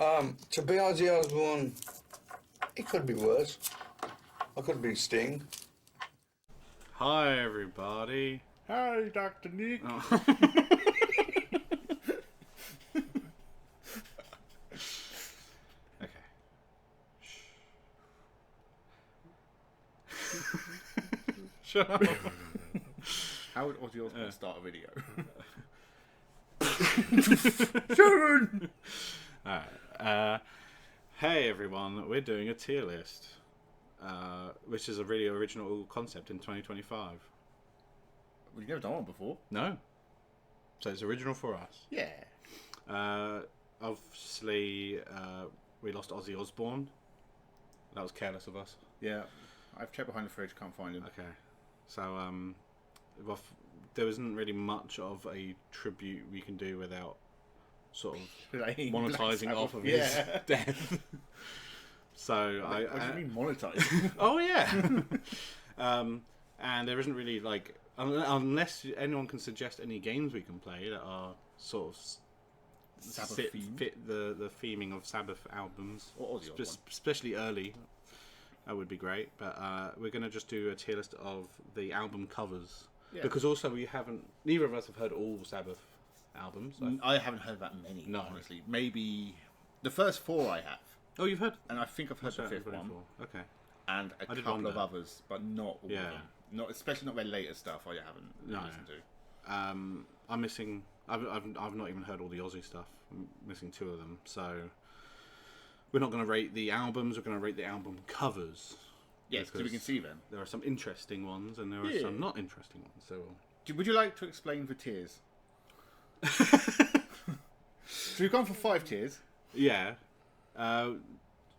To be Ozzy Osbourne, it could be worse. I could be Sting. Hi, everybody. Hi, Dr. Nick. Oh. Okay. Shut up. How would Ozzy Osbourne start a video? Sharon! Alright. Hey, everyone. We're doing a tier list, which is a really original concept in 2025. We've never done one before. No. So it's original for us. Yeah. Obviously, we lost Ozzy Osbourne. That was careless of us. Yeah. I've checked behind the fridge, can't find him. Okay. So, there isn't really much of a tribute we can do without sort of monetizing off of his death. So, what do you mean monetizing? Oh, yeah. And there isn't really, like, unless anyone can suggest any games we can play that are sort of fit the theming of Sabbath albums, or Ozzy especially early. That would be great. But we're going to just do a tier list of the album covers. Yeah. Because also neither of us have heard all Sabbath albums. I haven't heard that many, honestly. Maybe the first four I have. Oh, you've heard? And I think I've heard the fifth one. Okay. And a couple of others, but not all of them. Especially not their later stuff. I haven't listened to. I'm missing. I've not even heard all the Ozzy stuff. I'm missing two of them. So we're not going to rate the albums. We're going to rate the album covers. Yes, so we can see them. There are some interesting ones, and there are some not interesting ones. So, would you like to explain the tiers? So we've gone for 5 tiers. Yeah.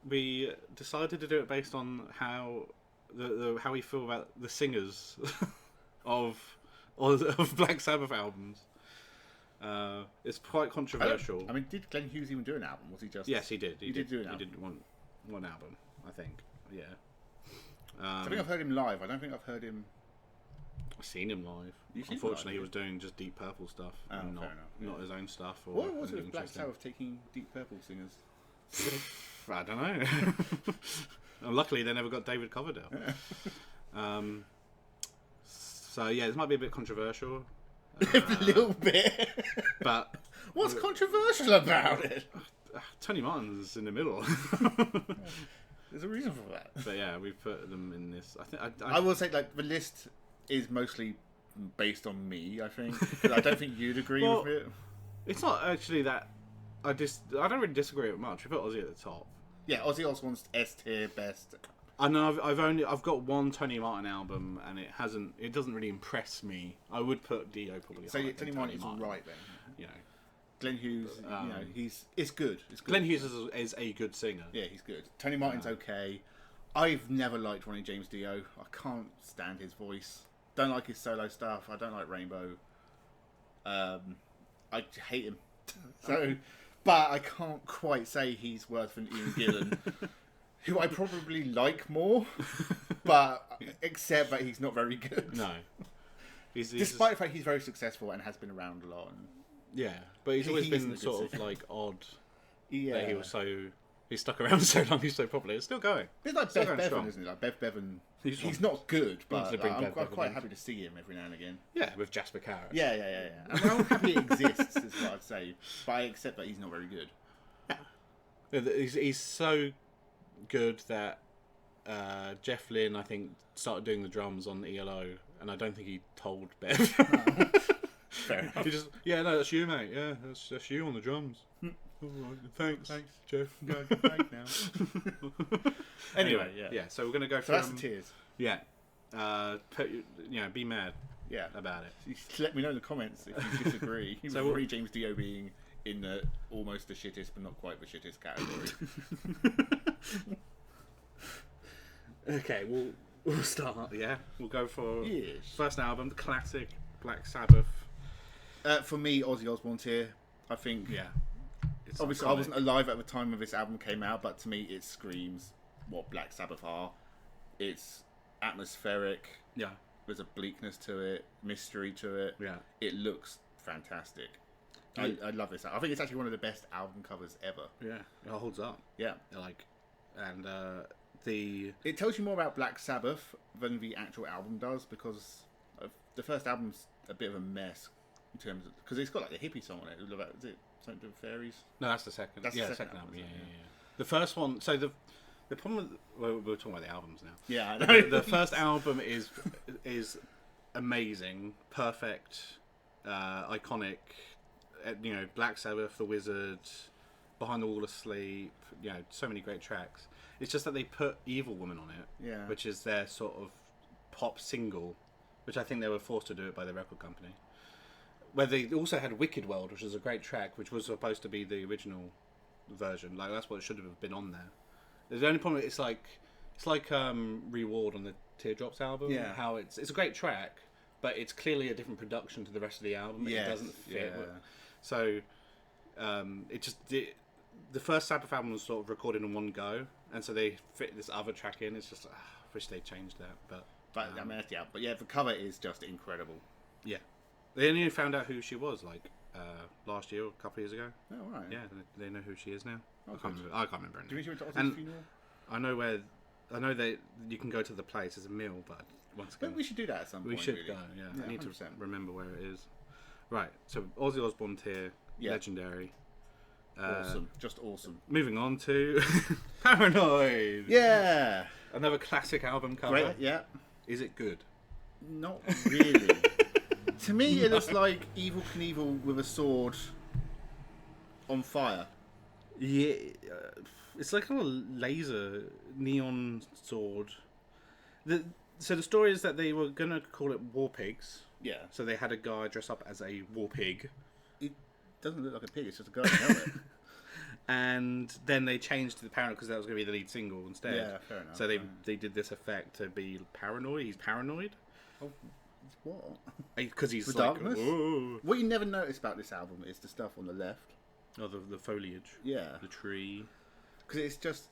We decided to do it based on how how we feel about the singers of Black Sabbath albums. It's quite controversial. I mean, did Glenn Hughes even do an album? Was he just? Yes, he did. He did do an album. He did one album, I think. Yeah. I think I've heard him live. I don't think I've heard him. I've seen him live. Unfortunately, he was doing just Deep Purple stuff, and not his own stuff. Or what was it with Black Sabbath taking Deep Purple singers? I don't know. And luckily, they never got David Coverdale. So yeah, this might be a bit controversial. A little bit. But what's controversial about it? Tony Martin's in the middle. There's a reason for that. But yeah, we've put them in this. I will say, like, the list is mostly based on me, I think. I don't think you'd agree with it. It's not actually that. I don't really disagree with much. We put Ozzy at the top. Yeah, Ozzy Osbourne's S tier best. I know I've got one Tony Martin album, and it doesn't really impress me. I would put Dio probably. So Tony Martin is alright then. You know, Glenn Hughes, it's good. It's good. Glenn Hughes is a good singer. Yeah, he's good. Tony Martin's okay. I've never liked Ronnie James Dio. I can't stand his voice. Don't like his solo stuff. I don't like Rainbow. I hate him. But I can't quite say he's worse than Ian Gillan, who I probably like more, but except that he's not very good. No. Despite the fact he's very successful and has been around a lot. Yeah, but he's always been sort of like odd. Yeah, that he stuck around so long. He's so popular. It's still going. It's like Bev Bevan, isn't it? Like Bev Bevan. He's not good, but I'm quite happy to see him every now and again. Yeah, with Jasper Carrot. Yeah. I mean, I'm happy it exists, is what I'd say. But I accept that he's not very good. Yeah. He's so good that Jeff Lynne, I think, started doing the drums on ELO, and I don't think he told Bev. Fair enough. He just, no, that's you, mate. Yeah, that's you on the drums. All right, thanks, Jeff. Go back now. Anyway, yeah. So we're gonna go for. So that's the tiers. Yeah. Be mad. Yeah. About it. Just let me know in the comments if you disagree. So Ronnie James Dio being in the almost the shittest, but not quite the shittest category. Okay, we'll start. Yeah, we'll go for Yes. First album, the classic Black Sabbath. For me, Ozzy Osbourne's here. I think. Yeah. Obviously, iconic. I wasn't alive at the time when this album came out, but to me, it screams what Black Sabbath are. It's atmospheric. Yeah. There's a bleakness to it, mystery to it. Yeah. It looks fantastic. I love this. I think it's actually one of the best album covers ever. Yeah, it holds up. Yeah. Like, and it tells you more about Black Sabbath than the actual album does, because the first album's a bit of a mess in terms of, because it's got like a hippie song on it. Is it something to do with fairies? No, that's the second. That's the the second second album. album, Yeah. The first one. So the problem with we're talking about the albums now. Yeah, I know. The first album is amazing, perfect, iconic. Black Sabbath, The Wizard, Behind the Wall of Sleep. So many great tracks. It's just that they put Evil Woman on it, Yeah. which is their sort of pop single, which I think they were forced to do it by the record company. Where they also had Wicked World, which is a great track, which was supposed to be the original version. Like, that's what it should have been on there. The only problem, it's like Reward on the Teardrops album. Yeah. How it's a great track, but it's clearly a different production to the rest of the album. Yes, It doesn't fit. yeah. So the first Sabbath album was sort of recorded in one go, and so they fit this other track in. It's just, I wish they changed that. But I mean, yeah. But yeah, the cover is just incredible. yeah, they only found out who she was like last year or a couple of years ago. Oh, right. Yeah, they know who she is now. Okay. I can't remember her Do you name. mean she went to And- Ozzy's funeral? I know that you can go to the place. There's a mill, but once again, But we should do that at some point. we should really. go. Yeah, I need 100%. to remember where it is. Right, so Ozzy Osbourne tier, Yeah. legendary. Awesome. Just awesome. Moving on to Paranoid. Yeah. Another classic album cover. Great. Yeah. Is it good? Not really. To me, it looks like Evil Knievel with a sword on fire. Yeah, it's like a laser neon sword. So the story is that they were gonna call it War Pigs. Yeah. So they had a guy dress up as a war pig, It doesn't look like a pig. It's just a guy in a helmet. and then they changed to the Paranoid because that was gonna be the lead single instead. Yeah, fair enough. So they did this effect to be paranoid. He's paranoid Oh, what? because he's The like, darkness? whoa. What you never notice about this album is the stuff on the left. Oh, the foliage, Yeah. the tree. Because it's just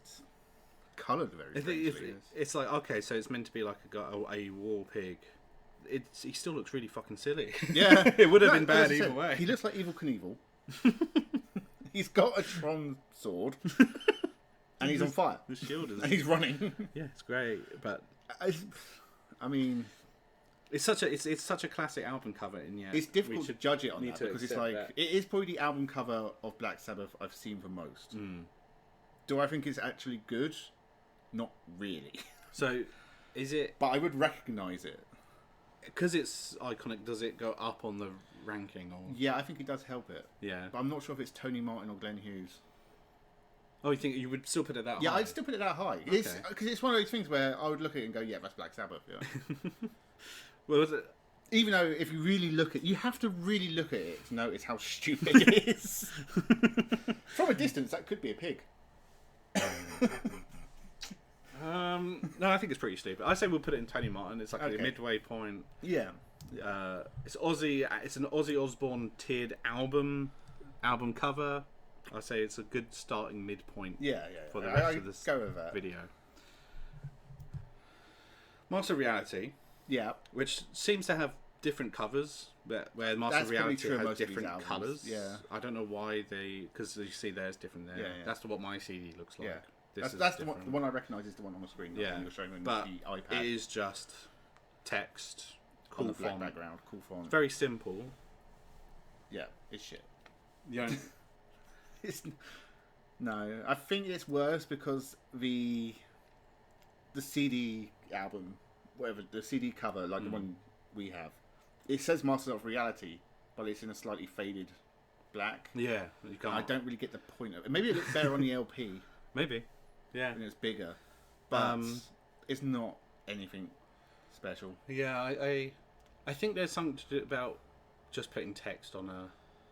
coloured very strangely. It's like, okay, so it's meant to be like a war pig. He still looks really fucking silly. Yeah. It would have No, been bad as I either said, way. He looks like Evil Knievel. He's got a Tron sword. And he's on fire. The shield is. And he's running. Yeah, it's great, but I mean, it's such a classic album cover, and yeah, it's difficult to judge it on need that to because it's accept like that. it is probably the album cover of Black Sabbath I've seen the most. Do I think it's actually good? Not really. So, is it But I would recognise it. because it's iconic? Does it go up on the ranking, or Yeah, I think it does help it. yeah? But I'm not sure if it's Tony Martin or Glenn Hughes. Oh, you think you would still put it that Yeah, high? I'd still put it that high. Because it's one of those things where I would look at it and go, yeah, that's Black Sabbath. Yeah. Well, was it? Even though if you really look at, you have to really look at it to notice how stupid it is. From a distance, that could be a pig. No, I think it's pretty stupid. I say we'll put it in Tony Martin. It's like Okay. a midway point. Yeah. It's Ozzy. It's an Ozzy Osbourne tiered album cover. I say it's a good starting midpoint Yeah. for the rest I of this go with that. video. Master of Reality, Yeah. which seems to have different covers, but where Master That's of probably Reality true of has most of these different albums, colours. yeah. I don't know why because you see there's different there. Yeah. That's what my CD looks like. Yeah. This That's is the different. one I recognise is the one on the screen. Yeah, You're showing on but the iPad. it is just text, on cool the black font, background, cool font. very simple. Yeah, it's shit. You know, It's no. I think it's worse because the CD album, whatever the CD cover, like the one we have, it says Masters of Reality, but it's in a slightly faded black. yeah, you can't. I don't really get the point of it. Maybe it looks better on the LP Maybe, yeah, and it's bigger, but it's not anything special. yeah. I think there's something to do about just putting text on a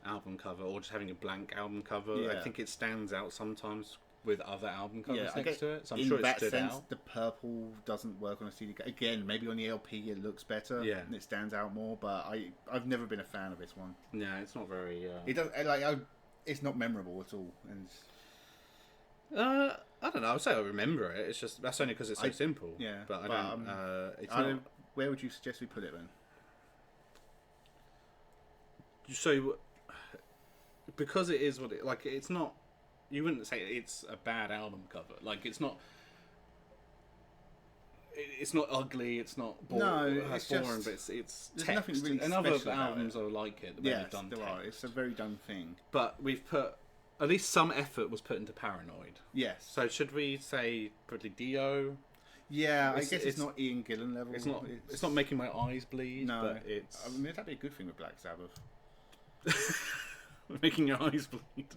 album cover or just having a blank album cover. I Yeah. think it stands out sometimes with other album covers Yeah, I next get, to it. So I'm in sure it that stood sense, out. the purple doesn't work on a CD. Again, maybe on the LP it looks better. Yeah. and it stands out more. But I've never been a fan of this one. Yeah, it's not very. It does it's not memorable at all. And I don't know. I'd say I remember it. It's just that's only because it's so simple. yeah, but I but, don't. It's I not. don't, where would you suggest we put it then? So because it is what it like. It's not. You wouldn't say it's a bad album cover. Like it's not. It's not ugly. It's not boring. No, It's just boring, but it's there's text. nothing really and other special about albums it. are like it. Where Yeah, they've done there text. are. It's a very done thing. But we've put at least some effort was put into Paranoid. Yes. So should we say probably Dio? Yeah, I It's- guess it's it's- not Ian Gillan level. It's not. It's not making my eyes bleed. No, but it's I mean, that'd be a good thing with Black Sabbath. making your eyes bleed.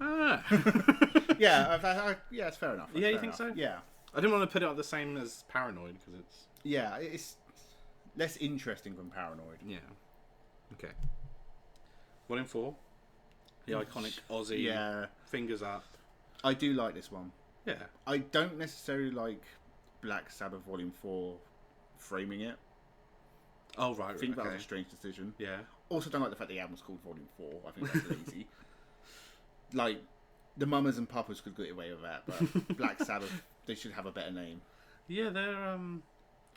Ah. Yeah, yeah, it's fair enough. Yeah, Fair you think enough. so? Yeah, I didn't want to put it up the same as Paranoid because it's yeah, it's less interesting than Paranoid. yeah. Okay. 1 in 4. The iconic Ozzy. Yeah, Fingers up. I do like this one. Yeah. I don't necessarily like Black Sabbath Volume 4 framing it. Oh right. I think that okay. was a strange decision. Yeah. Also, don't like the fact the album's called Volume 4. I think that's lazy. Like, the Mamas and Papas could get away with that, but Black Sabbath, they should have a better name. Yeah, they're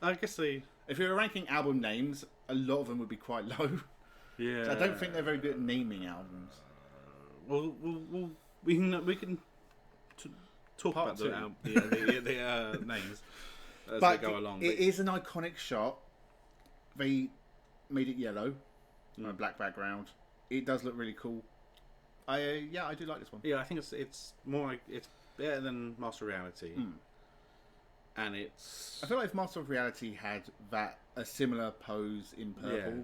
I guess they. If you were ranking album names, a lot of them would be quite low. Yeah. So I don't think they're very good at naming albums. We can talk Part about two. the names as But they go along. it is an iconic shot. They made it yellow on a black background. It does look really cool. I do like this one. Yeah, I think it's more like it's better than Master Reality, and it's I feel like if Master of Reality had a similar pose in purple. Yeah.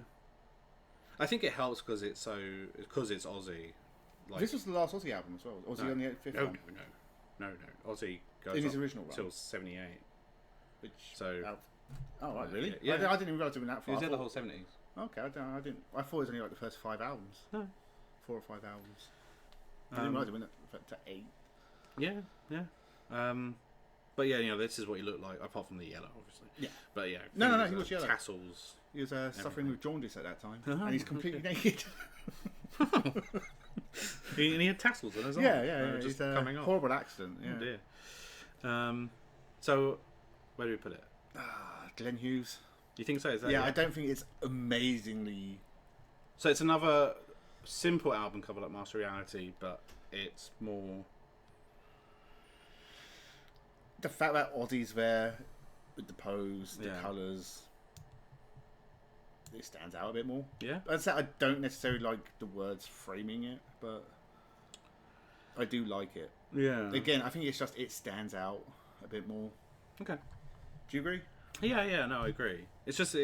I think it helps because it's Ozzy. Like, This was the last Ozzy album as well. Ozzy no, on the fifth no, one, no. Ozzy goes in his up original run. till 78. Which So oh right, really? Yeah. I didn't even realise it was that He far. was there the I whole thought- 70s. Okay, I didn't. I thought it was only like the first 5 albums. No. 4 or 5 albums. I didn't realise it went to 8. Yeah. But yeah, this is what he looked like, apart from the yellow, obviously. Yeah. But yeah. No, fingers he was and yellow. Tassels. He was suffering with jaundice at that time, Oh, and he's completely naked. He had tassels on his arm. yeah. Just It's a coming off. horrible accident. Yeah. Oh dear. So, where do we put it? Glenn Hughes. Do you think so? Is that Yeah, I don't think it's amazingly. So it's another simple album cover like Master Reality, but it's more. The fact that Ozzy's there with the pose, the Yeah. colours, it stands out a bit more. Yeah. I'd say I don't necessarily like the words framing it, but I do like it. Yeah. Again, I think it's just it stands out a bit more. Okay. Do you agree? Yeah. No, I agree. It's just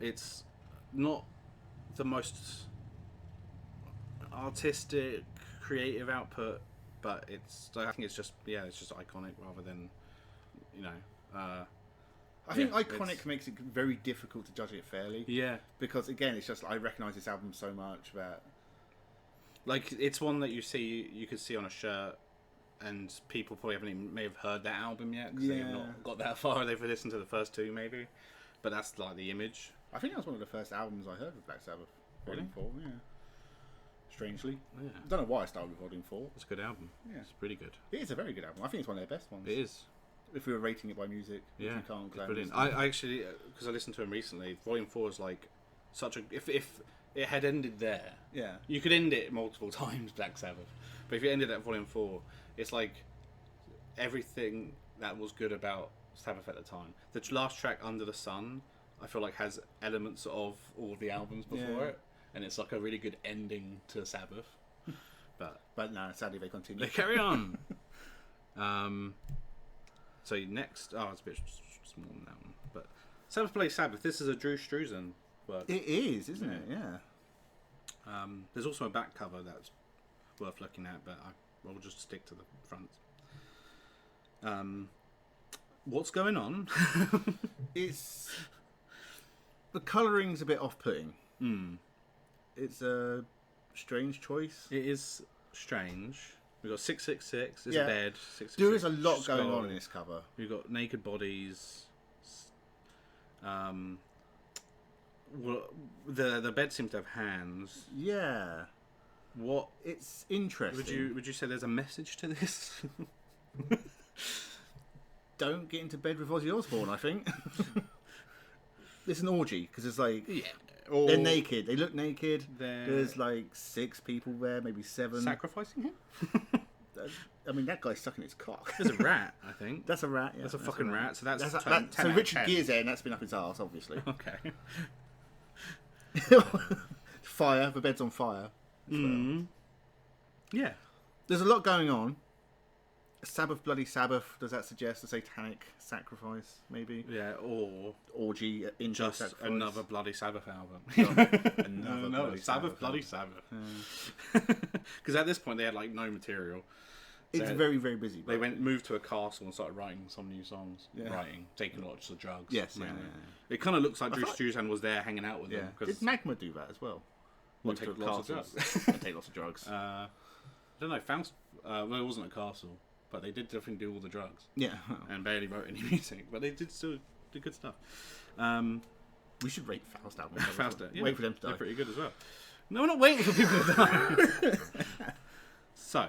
it's not the most artistic, creative output, but I think it's just iconic rather than I think Yeah, iconic it's- makes it very difficult to judge it fairly. yeah. Because again, it's just I recognise this album so much that Like it's one that you could see on a shirt, and people probably may have heard that album yet because they've Yeah. not got that far. They've listened to the first 2 maybe, but that's like the image. I think that was one of the first albums I heard with Black Sabbath. Volume 4, yeah. Strangely, Yeah, I don't know why I started with Volume 4. it's a good album. Yeah. It's pretty good. It is a very good album. I think it's one of their best ones. It is. If we were rating it by music, which Yeah, we can't it's claim brilliant. this I actually, because I listened to him recently, Volume 4 is like such a. If it had ended there, yeah. you could end it multiple times, Black Sabbath. But if you ended at Volume 4, it's like everything that was good about Sabbath at the time. The last track, Under the Sun, I feel like has elements of all of the albums before Yeah. it, and it's like a really good ending to Sabbath. But no, sadly they continue. They carry on. So next, it's a bit smaller than that one, but Sabbath Play Sabbath. This is a Drew Struzan work. It is, isn't it? Yeah. There's also a back cover that's worth looking at, but I'll just stick to the front. What's going on? It's the colouring's a bit off-putting. Mm. It's a strange choice. It is strange. We've got 666. There's Yeah. a bed. 666, There is a lot going skull. on in this cover. We've got naked bodies. The bed seems to have hands. Yeah, What it's interesting. would you say? There's a message to this? Don't get into bed with Ozzy Osbourne, I think. It's an orgy because it's like Yeah. They're naked. They look naked. They're- There's like 6 people there, maybe 7. Sacrificing him? I mean, that guy's sucking his cock. There's a rat, I think. That's a rat. Yeah, That's a fucking rat. So that's That's 10 out so of Richard 10. Gere's there, and that's been up his arse, obviously. Okay. Fire. The bed's on fire. Yeah. There's a lot going on. Sabbath, Bloody Sabbath. Does that suggest a satanic sacrifice? Maybe. Yeah, or Orgy. just sacrifice. another Bloody Sabbath album. Another No, Bloody Sabbath, Bloody album. Sabbath. Because at this point they had like no material. It's So very, very busy. They moved to a castle and started writing some new songs. Yeah. Taking lots of drugs. Yes, yeah, mainly. yeah. It kind of looks like Drew thought- Struzan was there hanging out with Yeah. them. Did Magma do that as well? What, Move take to lots of castles drugs? and take lots of drugs. I don't know. Faust. Well, it wasn't a castle, but they did definitely do all the drugs Yeah. and barely wrote any music. But they did still do good stuff. We should rate Faust albums. Faust. Yeah, Wait for them to die. They're pretty good as well. No, we're not waiting for people to die. So.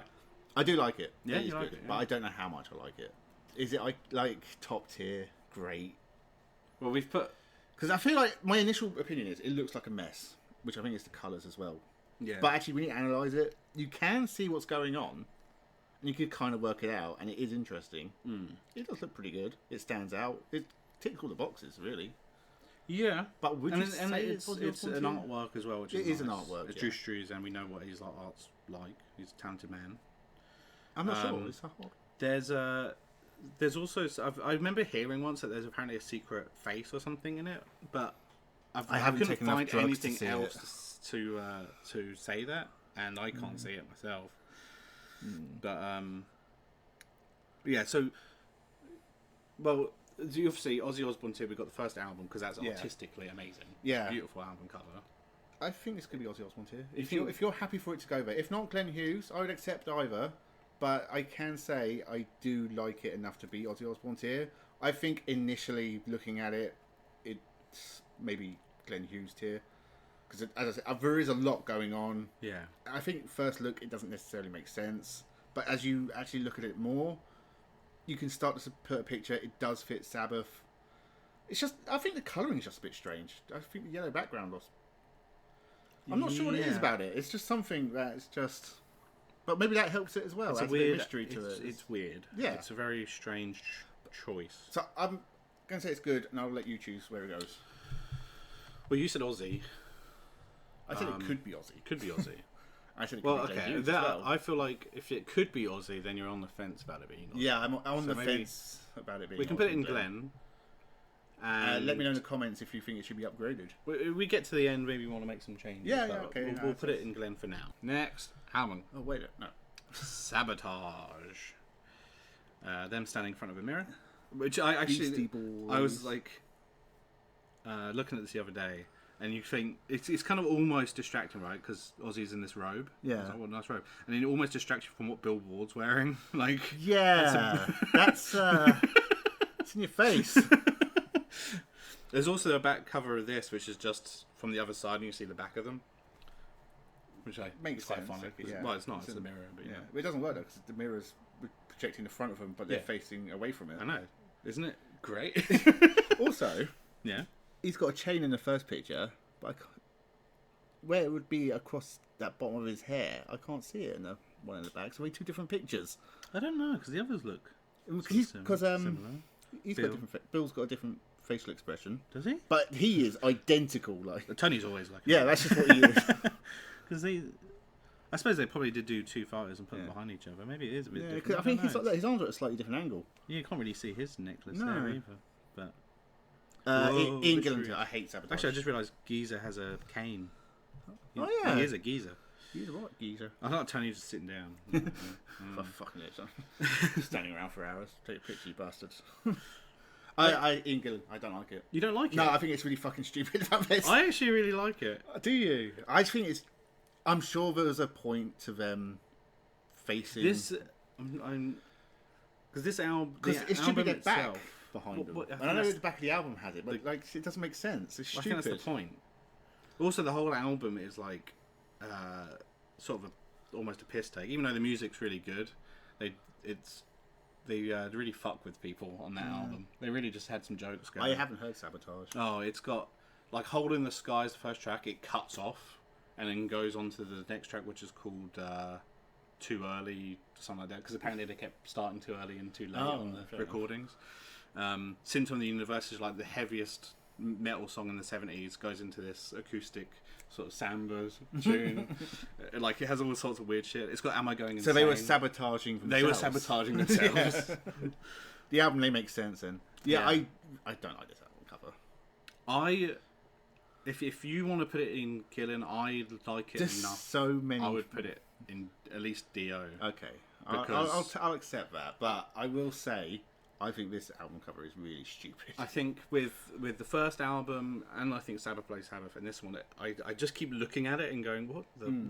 I do like it. Yeah, It is you like good, it, yeah. but I don't know how much I like it. Is it like top tier? Great. Well, we've put. Because I feel like my initial opinion is it looks like a mess, which I think is the colours as well. Yeah. But actually, when you analyse it, you can see what's going on, and you can kind of work it out, and it is interesting. It does look pretty good. It stands out. It ticks all the boxes, really. Yeah. But would and you say it's Ozzy it's Osbourne an too? artwork as well, which It is is an nice. artwork, It's yeah. Drew Struzan, and we know what his art's like. He's a talented man. I'm not sure. It's a hard. There's also I remember hearing once that there's apparently a secret face or something in it, but I haven't couldn't taken enough find drugs to anything see else to say that, and I can't see it myself. But yeah. So, well, obviously Ozzy Osbourne too. We got the first album because that's Yeah. artistically amazing. Yeah. Beautiful album cover. I think this could be Ozzy Osbourne too. You think- If you're happy for it to go there, if not Glenn Hughes, I would accept either. But I can say I do like it enough to be Ozzy Osbourne tier. I think initially looking at it, it's maybe Glenn Hughes tier because as I said, there is a lot going on. Yeah. I think first look it doesn't necessarily make sense, but as you actually look at it more, you can start to put a picture. It does fit Sabbath. It's just I think the colouring is just a bit strange. I think the yellow background was. I'm not sure what it is Yeah. about it. It's just something that's just. But maybe that helps it as well. It's Adds a weird bit of mystery to it. It's weird. Yeah. It's a very strange choice. So I'm going to say it's good, and I'll let you choose where it goes. Well, you said Ozzy. I said it could be Ozzy. Could be Ozzy. I said it could Well, be Glenn okay. Hughes That, as well. I feel like if it could be Ozzy, then you're on the fence about it being Ozzy. Yeah, I'm on So the maybe- fence about it being We can put Ozzy it in and Glenn. And let me know in the comments if you think it should be upgraded. We get to the end, maybe we want to make some changes. Yeah, but yeah, okay, We'll, no, we'll that's- put it in Glenn for now. Next album, Oh, wait, no. Sabotage. Them standing in front of a mirror, which I Beastie actually, Boys. I was like looking at this the other day, and you think it's kind of almost distracting, right? Because Ozzy's in this robe. Yeah. It's like, what a nice robe, and it almost distracts you from what Bill Ward's wearing. Like, Yeah, that's it's in your face. there's also a back cover of this, which is just from the other side, and you see the back of them, which I Makes is quite sense, funny. yeah. Well, it's not. It's It's the in- mirror, but Yeah, yeah. but it doesn't work though because the mirror's projecting the front of them, but they're Yeah. facing away from it. I know, isn't it great? Also, Yeah. he's got a chain in the first picture, but I can't, where it would be across that bottom of his hair, I can't see it in the one in the back. So we two different pictures. I don't know because the others look Because similar. he's Bill. got different. Bill's got a different facial expression, Does he? but he is identical. Like, Tony's always like yeah, that's just what he is. because I suppose they probably did do two fighters and put them Yeah. behind each other. Maybe it is a bit Yeah, different. 'cause I think don't know. his arms are at a slightly different angle. Yeah, you can't really see his necklace No. there either. But In England, mystery. I hate Sabotage. actually, I just realised Geezer has a cane. Oh, yeah. He is a geezer. He's a right geezer. I thought Tony was just sitting down. For fucking it, son. Standing around for hours. Take a picture, you bastards. England, I don't like it. You don't like it? No, I think it's really fucking stupid about this. I actually really like it. Do you? I think it's. I'm sure there was a point to them facing. This, I'm because this album, because the it should be album their back itself, behind them. what- I And think I know that's- the back of the album has it, but like it doesn't make sense. It's I stupid. think that's the point. Also, the whole album is like sort of almost a piss take. Even though the music's really good, they really fuck with people on that album. They really just had some jokes going. I haven't heard Sabotage. Oh, it's got like Hole in the Sky is the first track. It cuts off and then goes on to the next track, which is called Too Early, something like that. Because apparently they kept starting too early and too late on the recordings. Symptom of the Universe is like the heaviest metal song in the 70s. Goes into this acoustic sort of samba tune. Like it has all sorts of weird shit. It's got Am I Going Insane? So they were sabotaging themselves. They were sabotaging themselves. The album name makes sense then. Yeah, I don't like this album cover. If you want to put it in Killing, I like it There's enough. so many. I would put it in at least Dio. Okay, Because I'll accept that, but I will say I think this album cover is really stupid. I think with the first album, and I think Sabbath Plays Sabbath, and this one, I just keep looking at it and going,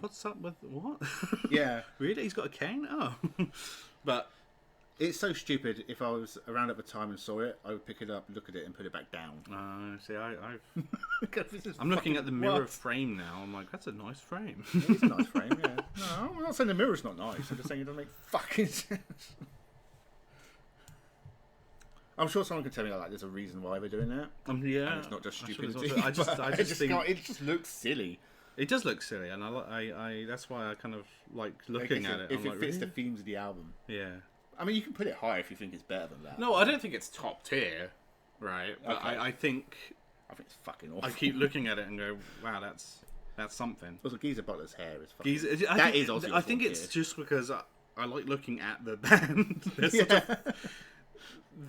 what's up with what? Yeah, Really? He's got a cane? Oh, but it's so stupid. If I was around at the time and saw it, I would pick it up, look at it, and put it back down. see, I'm looking at the mirror frame now. I'm like, that's a nice frame. It is a nice frame. Yeah. No, I'm not saying the mirror's not nice. I'm just saying it doesn't make fucking sense. I'm sure someone can tell me like there's a reason why they're doing that. Yeah, And it's not just stupidity. I just think it just looks silly. it does look silly, and I that's why I kind of like looking at it. If I'm it like, fits really? the themes of the album. Yeah. I mean, you can put it higher if you think it's better than that. No, I don't think it's top tier, right? But Okay. I think I think it's fucking awful. I keep looking at it and go, wow, that's something. Also, Geezer Butler's hair is fucking... Ozzy I think it's just because I like looking at the band.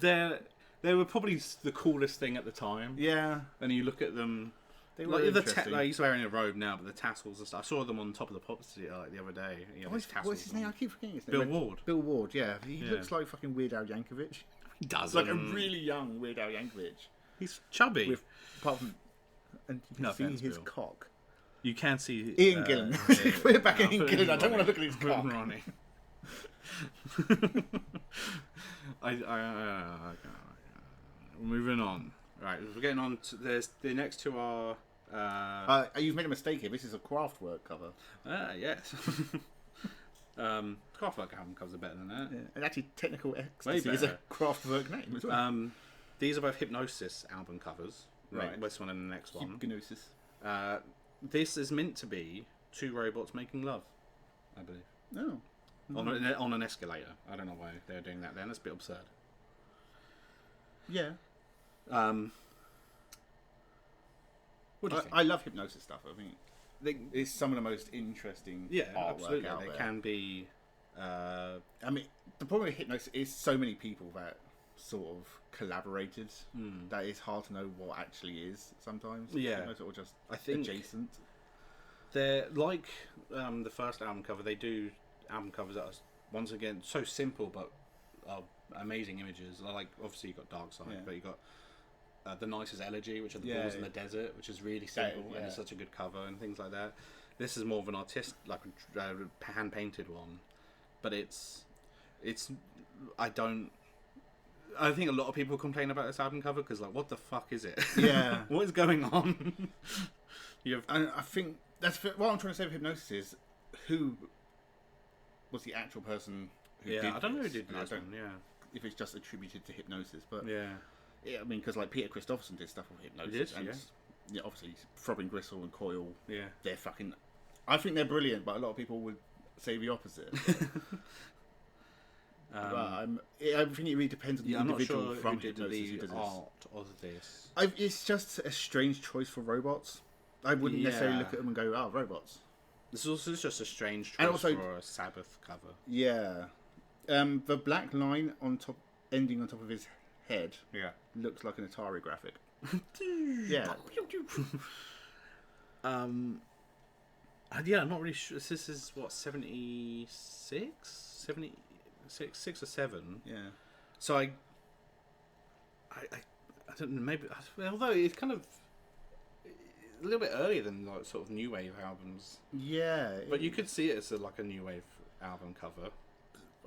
They were probably the coolest thing at the time. Yeah. And you look at them, They were like interesting. he's wearing a robe now, but the tassels and stuff. I saw them on top of the pop like the other day. What's his name? I keep forgetting his name. Bill Ward. Bill Ward, yeah. He looks like fucking Weird Al Yankovic. He does. Like a really young Weird Al Yankovic. He's chubby. Apart from... And you can No see offense, his Bill. cock. You can see Ian Gillan. Put it back in Ian Gillan. I don't want to look at his Put cock. Ronnie. Moving on. Right, we're getting on to the next two are. You've made a mistake here. This is a Kraftwerk cover. Yes. Kraftwerk album covers are better than that. Yeah. And actually, Technical Ecstasy Way is a better. Kraftwerk name as well. These are both Hypnosis album covers. Right. This one and the next one. Hypnosis. This is meant to be two robots making love, I believe. Oh. On an escalator. I don't know why they're doing that then. That's a bit absurd. Yeah. What do you think? I love Hypnosis stuff. I think They, it's some of the most interesting artwork absolutely. out They there. can be. I mean, the problem with Hypnosis is so many people that sort of collaborated that it's hard to know what actually is sometimes. Yeah. Hypnosis or just I think adjacent. they're like the first album cover. They do album covers that are once again so simple but are amazing images. Like obviously you got Dark Side, but you got The Nicest Elegy, which are the balls in the desert, which is really simple and it's such a good cover and things like that. This is more of an like a hand painted one, but it's I think a lot of people complain about this album cover because like, what the fuck is it? Yeah. What is going on? And I think that's what I'm trying to say with Hypnosis is who was the actual person who did I don't know who this. did And I this don't one. Yeah, if it's just attributed to Hypnosis, but yeah. I mean, because like Peter Christopherson did stuff with Hypnosis, He did, and yeah, obviously Throbbing Gristle and Coil, Yeah. they're fucking. I think they're brilliant, but a lot of people would say the opposite. But I think it really depends on the I'm not individual sure from who did Hypnosis who the does this. art of this. It's just a strange choice for robots. I wouldn't necessarily look at them and go, "Oh, robots." This is also just a strange choice And also- for a Sabbath cover. Yeah, the black line on top, ending on top of his head, Yeah. looks like an Atari graphic. Yeah, Yeah, I'm not really sure. This is what 76 or 7. yeah. So I don't know. Maybe although it's kind of a little bit earlier than like sort of new wave albums, Yeah, but you could see it as like a new wave album cover.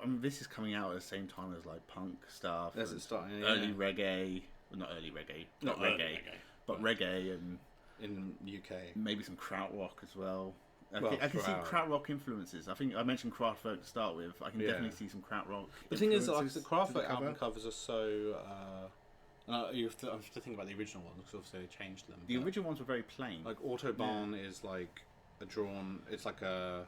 I mean, this is coming out at the same time as like punk stuff, As and it's starting, early reggae. Well, not early reggae, not reggae, but reggae and in UK. maybe some krautrock as well. I Well, can see kraut. krautrock influences. I think I mentioned Kraftwerk to start with. I can definitely see some krautrock. The thing is, like influences the to the Kraftwerk cover. album covers are so You have to think about the original ones because obviously they changed them. The original ones were very plain. Like Autobahn is like a drawn. It's like a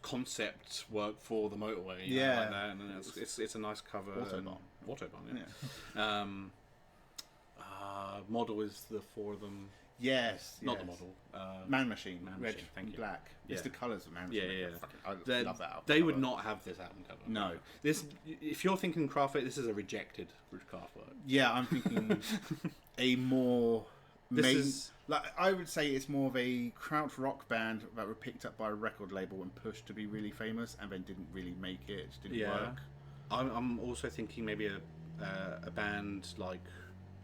concept work for the motorway. Like that, and then it's a nice cover. Autobahn. Yeah. Model is the 4 of them. Yes. Not the model. Man Machine. Man Red Machine, thank you. black. Yeah. It's the colours of Man Machine. Yeah. I love that album. They would not have this album cover. No. This, if you're thinking Kraftwerk, this is a rejected Kraftwerk. Yeah, I'm thinking a more I would say it's more of a krautrock rock band that were picked up by a record label and pushed to be really famous, and then didn't really make it. It just didn't work. I'm also thinking maybe a band like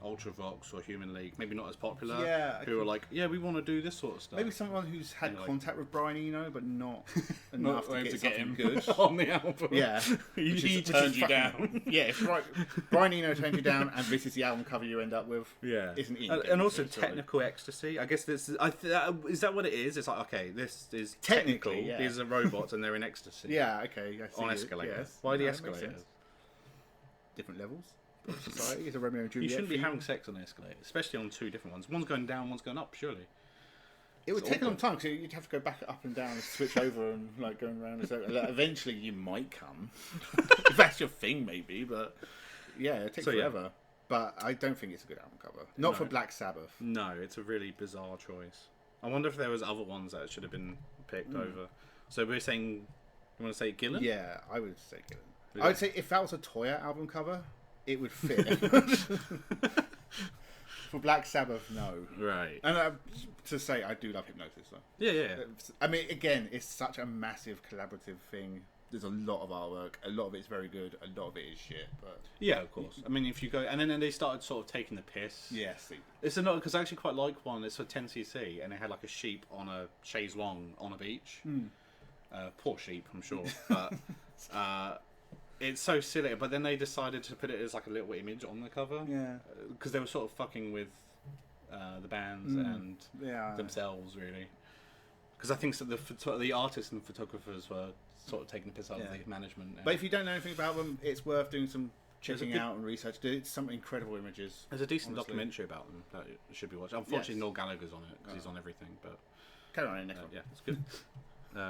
Ultravox or Human League, maybe not as popular. Yeah, who are like, we want to do this sort of stuff. Maybe someone who's had contact with Brian Eno, but not enough not to get him good on the album. Yeah, he turned you down. Yeah, if Brian Eno turned you down, and this is the album cover you end up with. Yeah, isn't it? And also technical ecstasy. I guess this is that what it is? It's like, okay, this is technical. Technically, yeah. These are robots and they're in ecstasy. Yeah, okay. I see on it. escalators. Yes. Why the that makes escalators? sense. Different levels of society. It's a Romeo and Juliet. You shouldn't be theme. having sex on escalators, especially on 2 different ones. One's going down, one's going up. Surely. It would take a long time because you'd have to go back up and down and switch over and like going around. So eventually you might come, if that's your thing, maybe. But yeah, it takes forever. But I don't think it's a good album cover. Not for Black Sabbath. No, it's a really bizarre choice. I wonder if there was other ones that should have been picked over. So we're saying, you want to say Gillan? Yeah, I would say Gillan. Really? I would say if that was a Toya album cover, it would fit. For Black Sabbath, no. Right. And to say, I do love Hypnosis, though. Yeah. I mean, again, it's such a massive collaborative thing. There's a lot of artwork. A lot of it's very good. A lot of it is shit. But yeah, of course. I mean, if you go... And then they started sort of taking the piss. yes. It's another... Because I actually quite like one. It's for 10cc, and it had like a sheep on a chaise longue on a beach. Poor sheep, I'm sure. But... it's so silly, but then they decided to put it as like a little image on the cover. Yeah. Because they were sort of fucking with the bands and themselves, really. Because I think so the artists and photographers were sort of taking the piss out of the management. But if you don't know anything about them, it's worth doing some checking out and research. It's some incredible images. There's a decent documentary about them that should be watched. Unfortunately, Noel Gallagher's on it because he's on everything. But carry on next one. Yeah, it's good.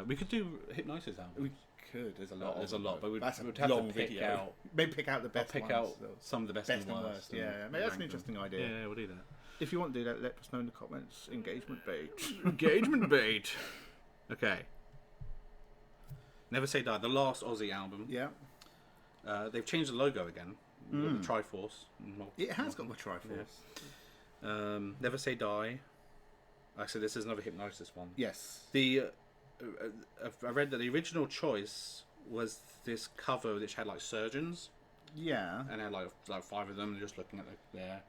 We could do Hypnosis albums. We could. There's a lot. There's a lot, but we'd that's have long to pick video. out. Maybe pick out the best. Pick ones, out so. some of the best and worst. Yeah, maybe that's an interesting idea. Yeah, we'll do that. If you want to do that, let us know in the comments. Engagement bait. Engagement bait. Okay. Never Say Die, the last Ozzy album. Yeah. They've changed the logo again. With the Triforce. It has got the Triforce. Yeah. Never Say Die. Like I said, this is another Hypnosis one. Yes. The I read that the original choice was this cover which had like surgeons. Yeah. And had like 5 of them just looking at there.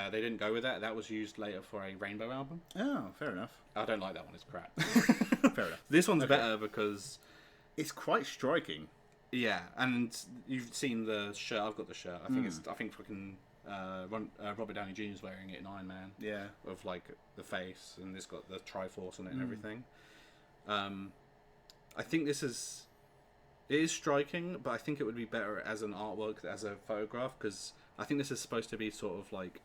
They didn't go with that. That was used later for a Rainbow album. Oh, fair enough. I don't like that one. It's crap. Fair enough. This one's better because it's quite striking. Yeah, and you've seen the shirt. I've got the shirt. I think fucking Robert Downey Jr. is wearing it in Iron Man. Yeah. Of like the face, and it's got the Triforce on it and everything. I think it is striking, but I think it would be better as an artwork, as a photograph, because I think this is supposed to be sort of like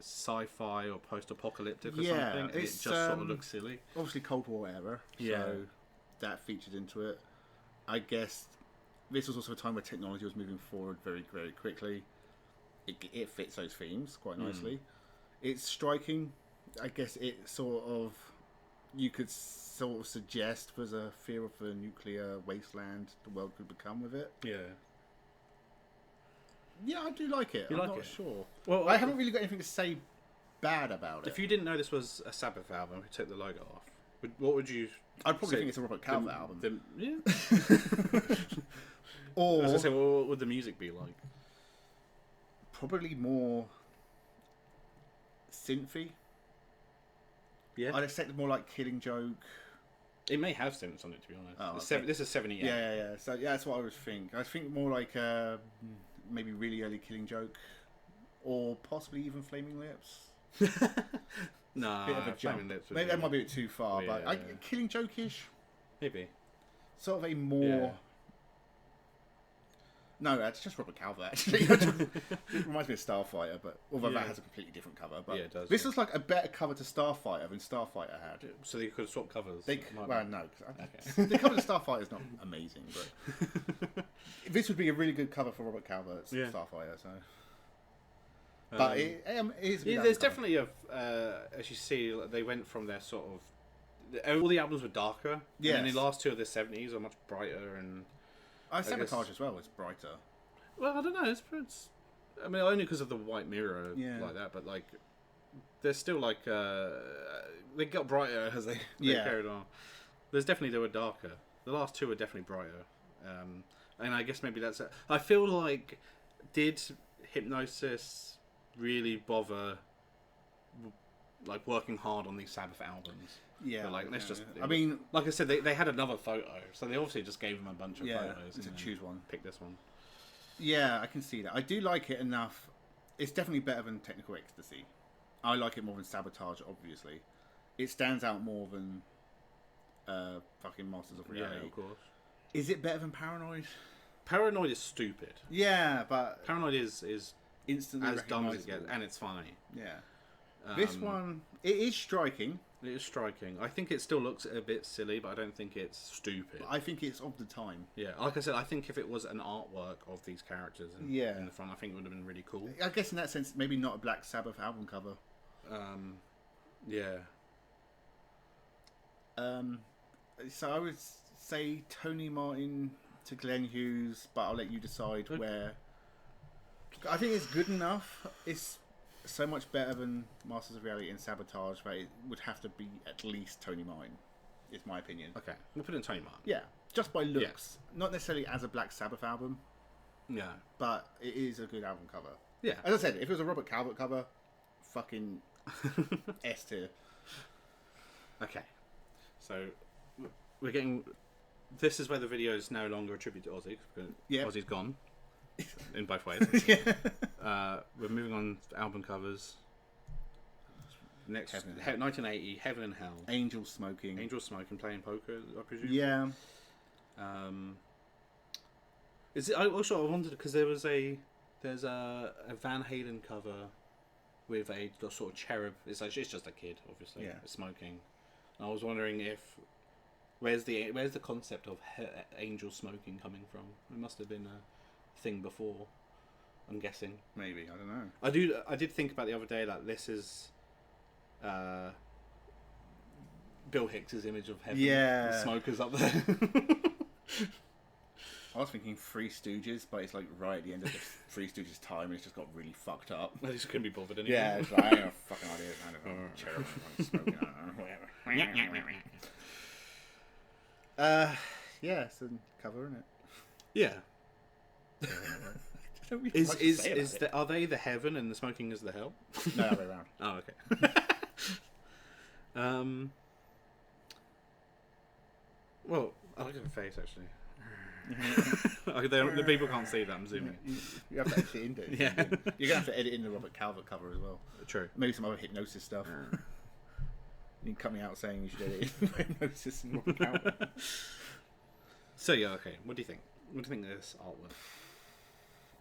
sci-fi or post-apocalyptic or something. It just sort of looks silly. Obviously, Cold War era. So that featured into it. I guess this was also a time where technology was moving forward very, very quickly. It fits those themes quite nicely. It's striking. I guess it sort of, you could sort of suggest there's a fear of a nuclear wasteland the world could become with it. Yeah. Yeah, I do like it. I'm not sure. Well, I haven't really got anything to say bad about it. If you didn't know this was a Sabbath album, we took the logo off. What would you? I'd probably think it's a Robert Calvert album. Yeah. Or I was gonna say, well, what would the music be like? Probably more synthy. Yeah. I'd expect more like Killing Joke. It may have synths on it, to be honest. Oh, okay. This is 78. Yeah. So yeah, that's what I would think. I think more like maybe really early Killing Joke, or possibly even Flaming Lips. No, bit of a jump. Maybe that might be a bit too far, but Killing Joke-ish. Maybe. Sort of a more No, it's just Robert Calvert, actually. It reminds me of Starfighter, but although that has a completely different cover. But Yeah, it does, this was like a better cover to Starfighter than Starfighter had. So you could swap covers. Well, no. The cover to Starfighter is not amazing, but this would be a really good cover for Robert Calvert's Starfighter. So, but it is. There's definitely as you see, they went from their sort of all the albums were darker. Yeah. And then the last two of the '70s are much brighter and. Sabotage as well is brighter. Well, I don't know. It's I mean, only because of the white mirror like that, but like, they're still like they got brighter as they carried on. They were darker. The last two were definitely brighter, and I guess maybe that's it. I feel like did Hypnosis really bother like working hard on these Sabbath albums? Yeah, but, like let's just. I mean, like I said, they had another photo, so they obviously just gave them a bunch of photos to choose one. Pick this one. Yeah, I can see that. I do like it enough. It's definitely better than Technical Ecstasy. I like it more than Sabotage, obviously. It stands out more than fucking Masters of Reality. Yeah, of course. Is it better than Paranoid? Paranoid is stupid. Yeah, but Paranoid is instantly as dumb as it recognisable. gets, and it's funny. Yeah. This one, it is striking. It is striking. I think it still looks a bit silly, but I don't think it's stupid. But I think it's of the time. Yeah, like I said, I think if it was an artwork of these characters in the front, I think it would have been really cool. I guess in that sense, maybe not a Black Sabbath album cover. Yeah. So I would say Tony Martin to Glenn Hughes, but I'll let you decide where. I think it's good enough. It's so much better than Masters of Reality and Sabotage, but it would have to be at least Tony Martin, is my opinion. Okay, we'll put it in Tony Martin. Yeah, just by looks. Not necessarily as a Black Sabbath album. Yeah. But it is a good album cover. Yeah. As I said, if it was a Robert Calvert cover, fucking S tier. Okay. So, we're getting... This is where the video is no longer a tribute to Ozzy, because Ozzy's gone. In both ways. We're moving on to album covers. Next, 1980, Heaven and Hell. Angel Smoking, playing poker, I presume. Yeah. Is it? I wondered because there's a Van Halen cover with a sort of cherub. It's just a kid, obviously, smoking. And I was wondering where's the concept of angel smoking coming from? It must have been a thing before, I'm guessing. Maybe, I don't know. I did think about the other day that this is Bill Hicks's image of heaven. Yeah. The smokers up there. I was thinking Three Stooges, but it's like right at the end of the Three Stooges time and it's just got really fucked up. I just couldn't be bothered anymore. Yeah, it's like, I don't have a fucking idea. I don't know. Cherub, smoking, I don't know, whatever. Yeah, it's a cover, isn't it? Yeah. Really are they the heaven and the smoking is the hell? No, other way around. Oh, okay. Well, I look at the face actually. The people can't see that. I'm zooming. You have to edit it into it. Yeah. You're gonna have to edit in the Robert Calvert cover as well. True. Maybe some other Hypnosis stuff. You can cut me out saying you should edit in Hypnosis and Robert Calvert. So yeah, okay. What do you think? What do you think of this artwork?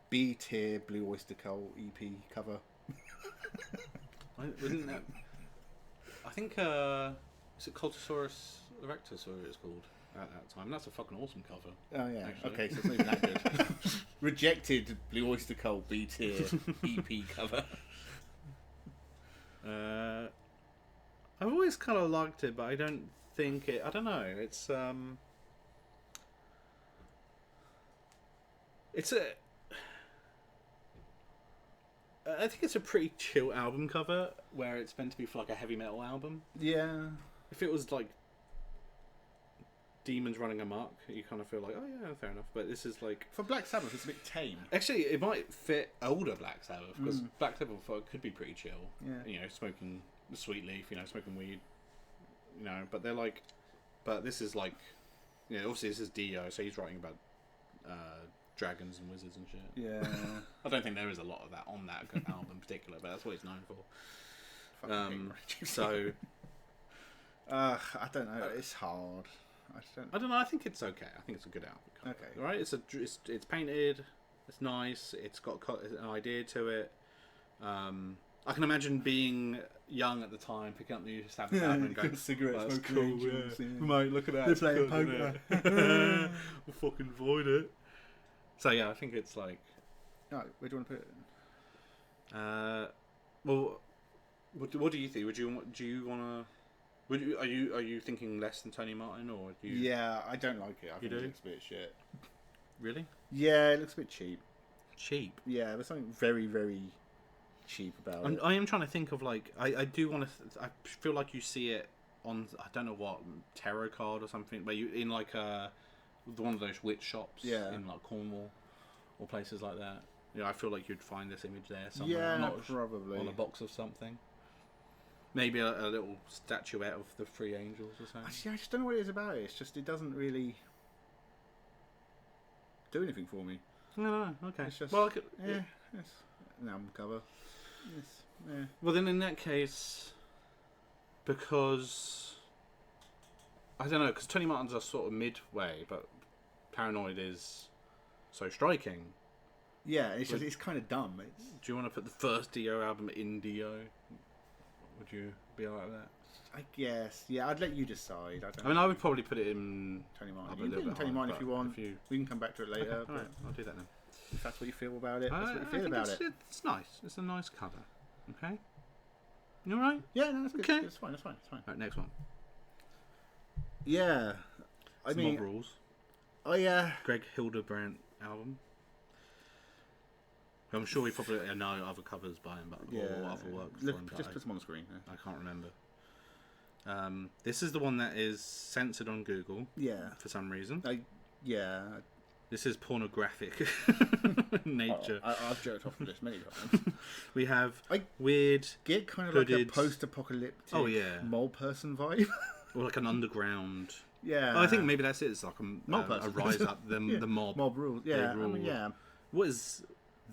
B tier Blue Oyster Cult EP cover. I think is it Cultosaurus Erectus or it's called at that time? That's a fucking awesome cover. Oh yeah. Actually. Okay, so it's not even that good. Rejected Blue Oyster Cult B tier EP cover. I've always kind of liked it, but I don't think it. I don't know. It's I think it's a pretty chill album cover where it's meant to be for like a heavy metal album. Yeah. If it was like demons running amok, you kind of feel like, oh yeah, fair enough. But this is like For Black Sabbath, it's a bit tame. actually it might fit older Black Sabbath because Black Sabbath could be pretty chill. Yeah. You know, smoking sweet leaf, smoking weed. But they're like, but this is like, obviously this is Dio, so he's writing about dragons and wizards and shit. Yeah. I don't think there is a lot of that on that album in particular, but that's what he's known for. So, I don't know. It's hard. I don't know. I think it's okay. I think it's a good album. Okay. Right? It's painted. It's nice. It's got an idea to it. I can imagine being young at the time, picking up the new Sabbath album and going, cigarette "That's smoking cool, angels, yeah. yeah. Mate, look at that. They're it's playing good, poker." isn't it?" We'll fucking void it. So yeah, I think it's like, Right, where do you want to put it? well, what do you think? Do you want to? Are you thinking less than Tony Martin, or do you? Yeah, I don't like it. I think do? it looks a bit shit. Really? Yeah, it looks a bit cheap. Cheap. Yeah, there's something very, very cheap about it. I am trying to think of like I do want to. I feel like you see it on I don't know what tarot card or something, but you in like one of those witch shops in like Cornwall or places like that. You know, I feel like you'd find this image there somewhere. Yeah, probably on a box of something. Maybe a little statuette of the three angels or something. I just don't know what it is about it. It's just it doesn't really do anything for me. No, okay. It's just Well, it's an album cover. Well, then in that case, because I don't know, because Tony Martin's are sort of midway, but Paranoid is so striking. Yeah, it's kind of dumb. Do you want to put the first Dio album in Dio? Would you be alright with that? I guess. Yeah, I'd let you decide. I mean, I would probably put it in Tony Martin. up a You can little put it in bit Tony higher, Martin if but you want. if you- We can come back to it later. Okay, alright, I'll do that then. If that's what you feel about it, that's what you I feel think about it. It's nice. It's a nice cover. Okay. You alright? Yeah, no, that's good. Okay. It's fine. It's fine. It's fine. Alright, next one. Yeah, I Some mean, Mob Rules. Greg Hildebrandt album. I'm sure we probably know other covers by him, but or other work for him. Just put them on the screen. Yeah. I can't remember. This is the one that is censored on Google. Yeah. For some reason. Yeah. This is pornographic nature. I've jerked off of this many times. We have I weird. Get kind of hooded, like a post-apocalyptic mole person vibe. Or like an underground. Yeah. Oh, I think maybe that's it. It's like a rise up the mob. Mob rules. Yeah. Rule. I mean, yeah. What is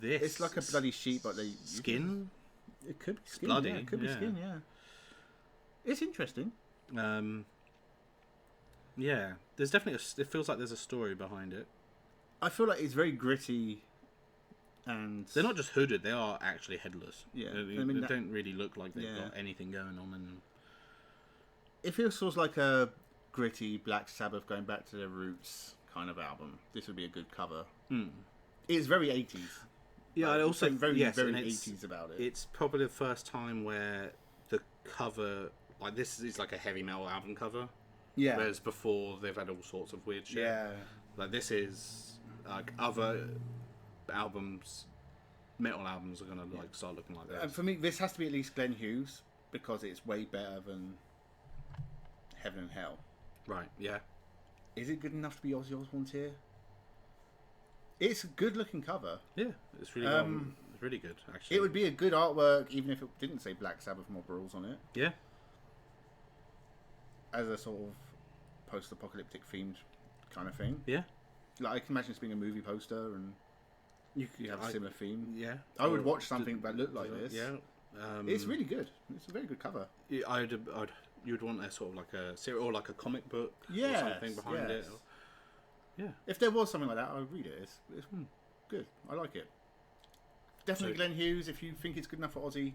this? It's like a bloody sheep, but they skin. It could be skin. Bloody. Yeah, it could be skin. Yeah. It's interesting. Yeah. There's definitely it feels like there's a story behind it. I feel like it's very gritty, and they're not just hooded; they are actually headless. Yeah, they don't really look like they've got anything going on. And it feels sort of like a gritty Black Sabbath going back to their roots kind of album. This would be a good cover. It's very 80s. Yeah, I also very very 80s about it. It's probably the first time where the cover like this is like a heavy metal album cover. Yeah. Whereas before they've had all sorts of weird shit. Yeah. Like this is like other albums, metal albums are gonna like start looking like this. For me, this has to be at least Glenn Hughes because it's way better than Heaven and Hell. Right. Yeah. Is it good enough to be Ozzy Osbourne's here? It's a good-looking cover. Yeah, it's really it's really good actually. It would be a good artwork even if it didn't say Black Sabbath Mob Rules on it. Yeah. As a sort of post-apocalyptic themed kind of thing. Yeah. Like I can imagine this being a movie poster and you have a similar theme. Yeah. I would watch something that looked like this. Yeah. It's really good. It's a very good cover. You'd want a sort of like a serial or like a comic book or something behind it. Yeah. If there was something like that, I would read it. It's good. I like it. Definitely Glenn Hughes. If you think it's good enough for Ozzy,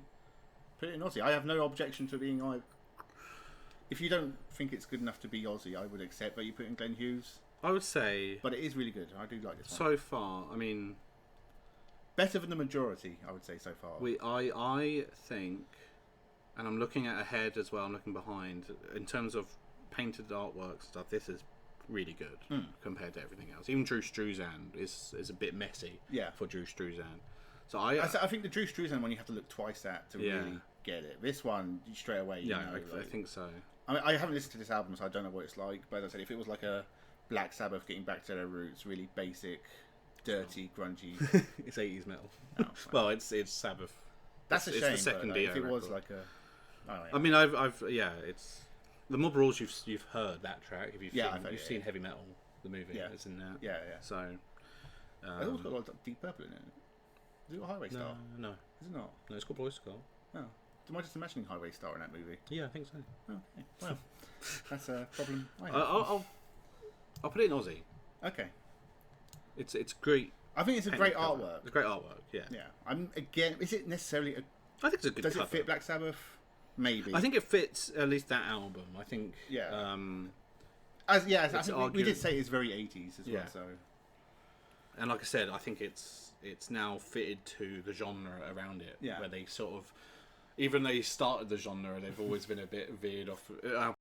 put it in Ozzy. I have no objection to being like. If you don't think it's good enough to be Ozzy, I would accept that you put in Glenn Hughes. I would say, but it is really good. I do like this one. So far, I mean, better than the majority. I would say so far. I think, and I'm looking at ahead as well. I'm looking behind in terms of painted artwork stuff. This is really good compared to everything else. Even Drew Struzan is a bit messy. For Drew Struzan. So I think the Drew Struzan one you have to look twice at to really get it. This one straight away. I think so. I mean, I haven't listened to this album, so I don't know what it's like. But as I said, if it was like a Black Sabbath getting back to their roots, really basic, dirty, grungy, it's 80s metal. Oh, well, it's Sabbath. That's a shame. It's the second Dio if it record. was like a, I mean, I've it's the Mob Rules. You've heard that track. If you've seen Heavy Metal, the movie. It's in there. Yeah. So it's also got a lot of Deep Purple in it. Is it a Highway Star? No. Is it not? No, it's called Boys School. Oh. Am I just imagining Highway Star in that movie? Yeah, I think so. Okay. Well, that's a problem. I'll put it in Ozzy. Okay. It's great I think it's a great artwork. It's great artwork. Yeah. Yeah. Again, is it necessarily? I think it's a good. Does cover. it fit Black Sabbath? Maybe. I think it fits at least that album. I think. Yeah. I think we did say it's very 80s as well. So. And like I said, I think it's now fitted to the genre around it. Yeah. Where they sort of, even they started the genre, they've always been a bit veered off.